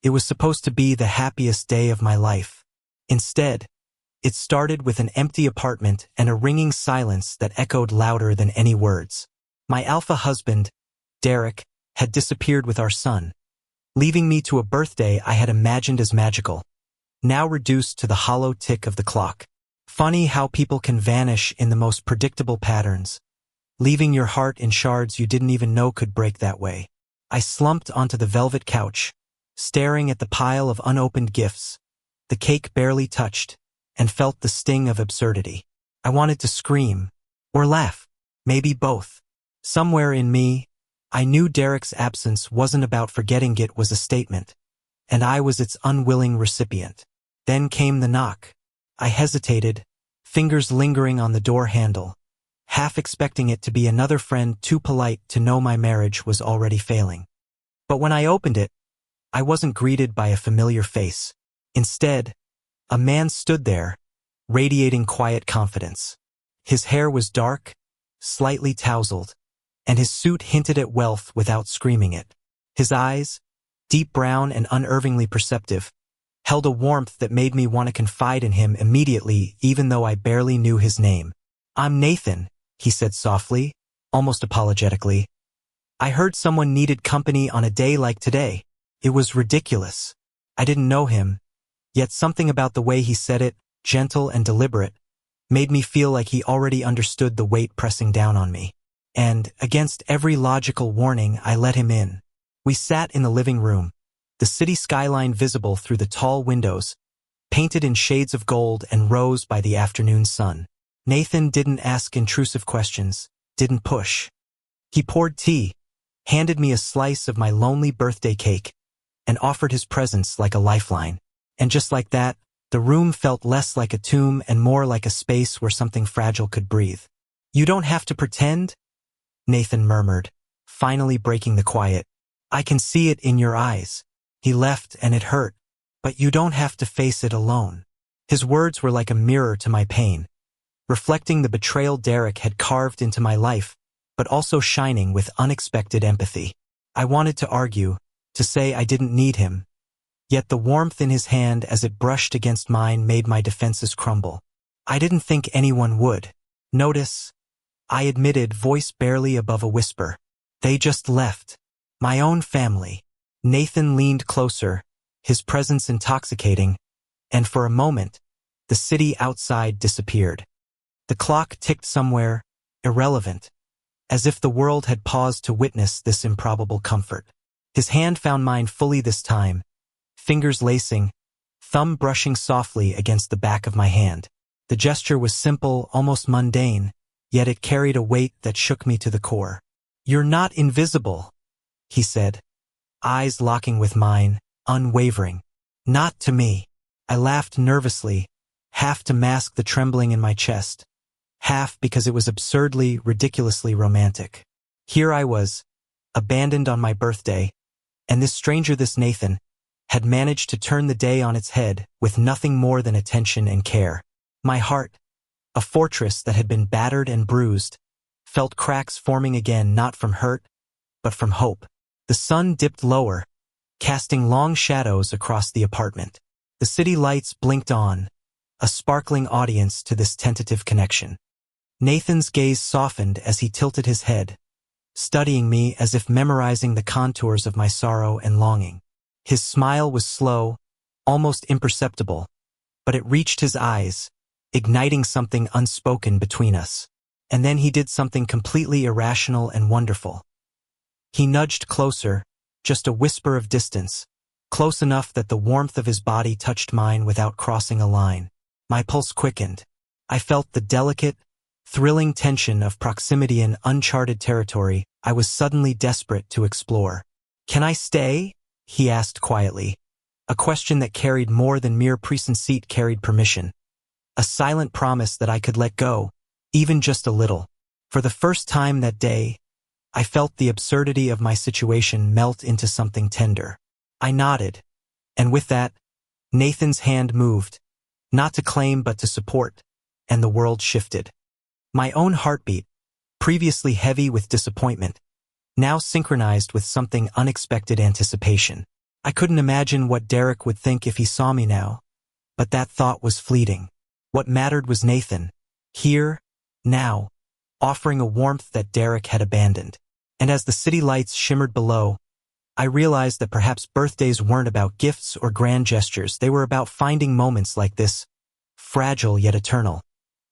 It was supposed to be the happiest day of my life. Instead, it started with an empty apartment and a ringing silence that echoed louder than any words. My alpha husband, Derek, had disappeared with our son, leaving me to a birthday I had imagined as magical, now reduced to the hollow tick of the clock. Funny how people can vanish in the most predictable patterns, leaving your heart in shards you didn't even know could break that way. I slumped onto the velvet couch, staring at the pile of unopened gifts, the cake barely touched, and felt the sting of absurdity. I wanted to scream, or laugh, maybe both. Somewhere in me, I knew Derek's absence wasn't about forgetting, it was a statement, and I was its unwilling recipient. Then came the knock. I hesitated, fingers lingering on the door handle, half expecting it to be another friend too polite to know my marriage was already failing. But when I opened it, I wasn't greeted by a familiar face. Instead, a man stood there, radiating quiet confidence. His hair was dark, slightly tousled, and his suit hinted at wealth without screaming it. His eyes, deep brown and unervingly perceptive, held a warmth that made me want to confide in him immediately, even though I barely knew his name. "I'm Nathan," he said softly, almost apologetically. "I heard someone needed company on a day like today." It was ridiculous. I didn't know him, yet something about the way he said it, gentle and deliberate, made me feel like he already understood the weight pressing down on me. And, against every logical warning, I let him in. We sat in the living room, the city skyline visible through the tall windows, painted in shades of gold and rose by the afternoon sun. Nathan didn't ask intrusive questions, didn't push. He poured tea, handed me a slice of my lonely birthday cake, and offered his presence like a lifeline. And just like that, the room felt less like a tomb and more like a space where something fragile could breathe. "You don't have to pretend," Nathan murmured, finally breaking the quiet. "I can see it in your eyes. He left and it hurt, but you don't have to face it alone." His words were like a mirror to my pain, reflecting the betrayal Derek had carved into my life, but also shining with unexpected empathy. I wanted to argue, to say I didn't need him, yet the warmth in his hand as it brushed against mine made my defenses crumble. "I didn't think anyone would notice," I admitted, voice barely above a whisper. "They just left. My own family." Nathan leaned closer, his presence intoxicating, and for a moment, the city outside disappeared. The clock ticked somewhere, irrelevant, as if the world had paused to witness this improbable comfort. His hand found mine fully this time, fingers lacing, thumb brushing softly against the back of my hand. The gesture was simple, almost mundane, yet it carried a weight that shook me to the core. "You're not invisible," he said, eyes locking with mine, unwavering. "Not to me." I laughed nervously, half to mask the trembling in my chest, half because it was absurdly, ridiculously romantic. Here I was, abandoned on my birthday, and this stranger, this Nathan, had managed to turn the day on its head with nothing more than attention and care. My heart, a fortress that had been battered and bruised, felt cracks forming again, not from hurt, but from hope. The sun dipped lower, casting long shadows across the apartment. The city lights blinked on, a sparkling audience to this tentative connection. Nathan's gaze softened as he tilted his head, studying me as if memorizing the contours of my sorrow and longing. His smile was slow, almost imperceptible, but it reached his eyes, igniting something unspoken between us. And then he did something completely irrational and wonderful. He nudged closer, just a whisper of distance, close enough that the warmth of his body touched mine without crossing a line. My pulse quickened. I felt the delicate, thrilling tension of proximity in uncharted territory I was suddenly desperate to explore. "Can I stay?" he asked quietly, a question that carried more than mere preconceit carried permission. A silent promise that I could let go, even just a little. For the first time that day, I felt the absurdity of my situation melt into something tender. I nodded, and with that, Nathan's hand moved, not to claim but to support, and the world shifted. My own heartbeat, previously heavy with disappointment, now synchronized with something unexpected: anticipation. I couldn't imagine what Derek would think if he saw me now, but that thought was fleeting. What mattered was Nathan, here, now, offering a warmth that Derek had abandoned. And as the city lights shimmered below, I realized that perhaps birthdays weren't about gifts or grand gestures. They were about finding moments like this, fragile yet eternal,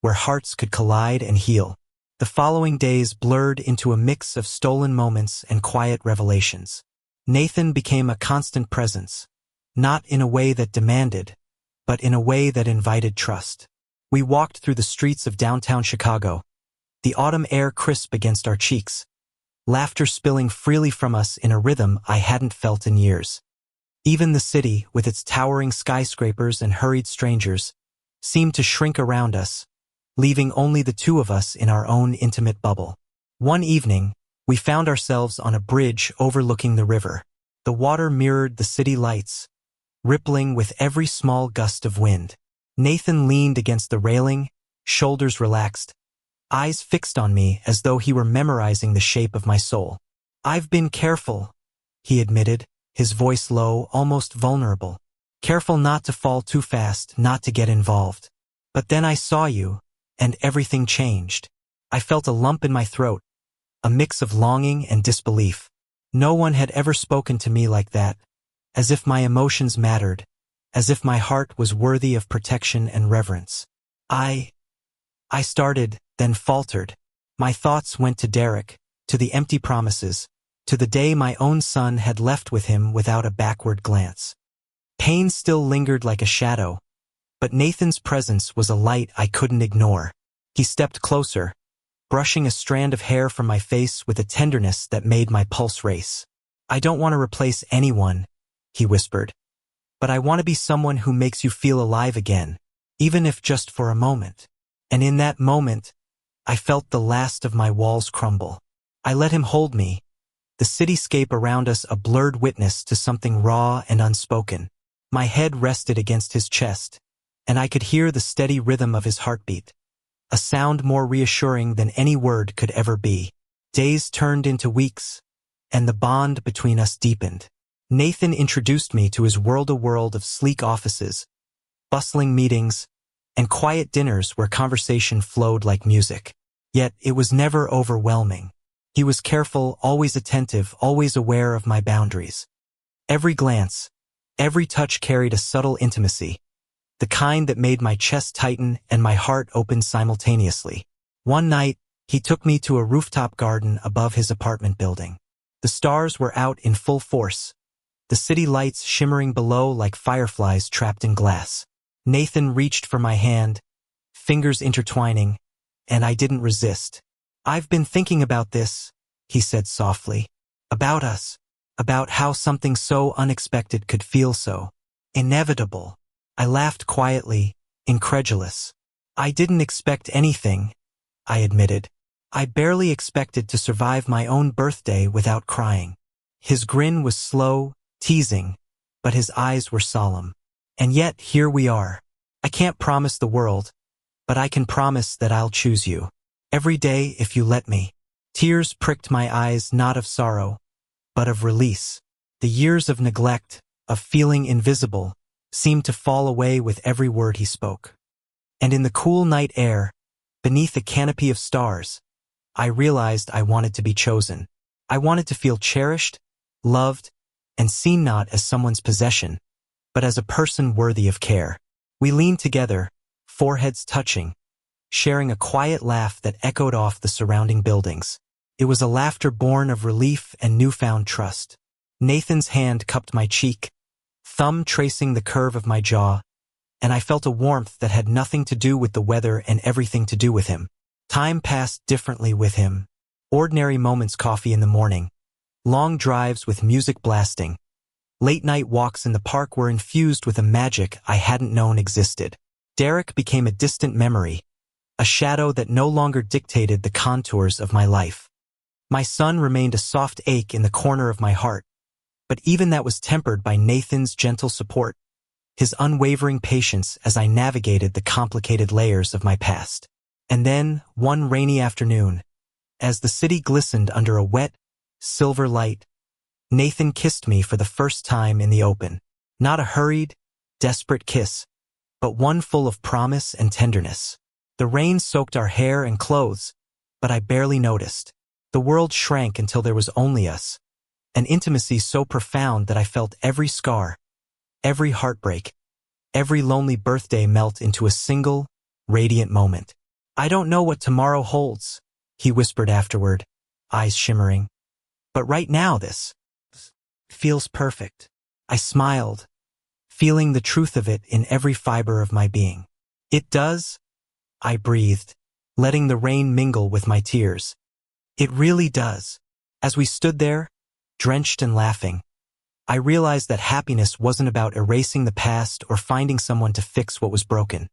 where hearts could collide and heal. The following days blurred into a mix of stolen moments and quiet revelations. Nathan became a constant presence, not in a way that demanded, but in a way that invited trust. We walked through the streets of downtown Chicago, the autumn air crisp against our cheeks, laughter spilling freely from us in a rhythm I hadn't felt in years. Even the city, with its towering skyscrapers and hurried strangers, seemed to shrink around us, leaving only the two of us in our own intimate bubble. One evening, we found ourselves on a bridge overlooking the river. The water mirrored the city lights, rippling with every small gust of wind. Nathan leaned against the railing, shoulders relaxed, eyes fixed on me as though he were memorizing the shape of my soul. "I've been careful," he admitted, his voice low, almost vulnerable. "Careful not to fall too fast, not to get involved. But then I saw you, and everything changed." I felt a lump in my throat, a mix of longing and disbelief. No one had ever spoken to me like that, as if my emotions mattered, as if my heart was worthy of protection and reverence. I started, then faltered. My thoughts went to Derek, to the empty promises, to the day my own son had left with him without a backward glance. Pain still lingered like a shadow, but Nathan's presence was a light I couldn't ignore. He stepped closer, brushing a strand of hair from my face with a tenderness that made my pulse race. "I don't want to replace anyone," he whispered, "but I want to be someone who makes you feel alive again, even if just for a moment." And in that moment, I felt the last of my walls crumble. I let him hold me, the cityscape around us a blurred witness to something raw and unspoken. My head rested against his chest, and I could hear the steady rhythm of his heartbeat, a sound more reassuring than any word could ever be. Days turned into weeks, and the bond between us deepened. Nathan introduced me to his a world of sleek offices, bustling meetings, and quiet dinners where conversation flowed like music. Yet it was never overwhelming. He was careful, always attentive, always aware of my boundaries. Every glance, every touch carried a subtle intimacy, the kind that made my chest tighten and my heart open simultaneously. One night, he took me to a rooftop garden above his apartment building. The stars were out in full force, the city lights shimmering below like fireflies trapped in glass. Nathan reached for my hand, fingers intertwining, and I didn't resist. "I've been thinking about this," he said softly. "About us. About how something so unexpected could feel so inevitable." I laughed quietly, incredulous. "I didn't expect anything," I admitted. "I barely expected to survive my own birthday without crying." His grin was slow, teasing, but his eyes were solemn. "And yet, here we are. I can't promise the world, but I can promise that I'll choose you. Every day if you let me." Tears pricked my eyes, not of sorrow, but of release. The years of neglect, of feeling invisible, seemed to fall away with every word he spoke. And in the cool night air, beneath a canopy of stars, I realized I wanted to be chosen. I wanted to feel cherished, loved, and seen not as someone's possession, but as a person worthy of care. We leaned together, foreheads touching, sharing a quiet laugh that echoed off the surrounding buildings. It was a laughter born of relief and newfound trust. Nathan's hand cupped my cheek, thumb tracing the curve of my jaw, and I felt a warmth that had nothing to do with the weather and everything to do with him. Time passed differently with him. Ordinary moments, coffee in the morning, long drives with music blasting, late-night walks in the park were infused with a magic I hadn't known existed. Derek became a distant memory, a shadow that no longer dictated the contours of my life. My son remained a soft ache in the corner of my heart, but even that was tempered by Nathan's gentle support, his unwavering patience as I navigated the complicated layers of my past. And then, one rainy afternoon, as the city glistened under a wet, silver light, Nathan kissed me for the first time in the open. Not a hurried, desperate kiss, but one full of promise and tenderness. The rain soaked our hair and clothes, but I barely noticed. The world shrank until there was only us, an intimacy so profound that I felt every scar, every heartbreak, every lonely birthday melt into a single, radiant moment. "I don't know what tomorrow holds," he whispered afterward, eyes shimmering. "But right now this feels perfect." I smiled, feeling the truth of it in every fiber of my being. "It does?" I breathed, letting the rain mingle with my tears. "It really does." As we stood there, drenched and laughing, I realized that happiness wasn't about erasing the past or finding someone to fix what was broken.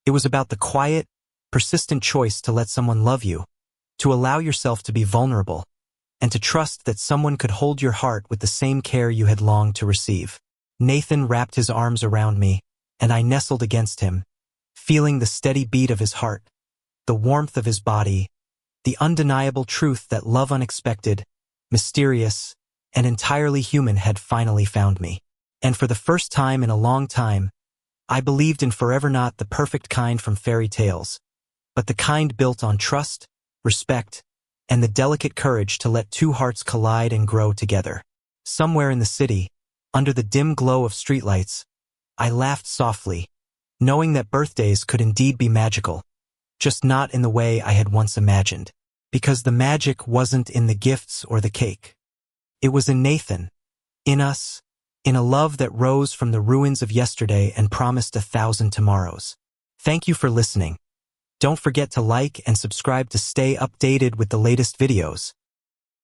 It was about the quiet, persistent choice to let someone love you, to allow yourself to be vulnerable, and to trust that someone could hold your heart with the same care you had longed to receive. Nathan wrapped his arms around me, and I nestled against him, feeling the steady beat of his heart, the warmth of his body, the undeniable truth that love unexpected, mysterious, and entirely human had finally found me. And for the first time in a long time, I believed in forever, not the perfect kind from fairy tales, but the kind built on trust, respect, and the delicate courage to let two hearts collide and grow together. Somewhere in the city, under the dim glow of streetlights, I laughed softly, knowing that birthdays could indeed be magical, just not in the way I had once imagined. Because the magic wasn't in the gifts or the cake. It was in Nathan, in us, in a love that rose from the ruins of yesterday and promised 1,000 tomorrows. Thank you for listening. Don't forget to like and subscribe to stay updated with the latest videos.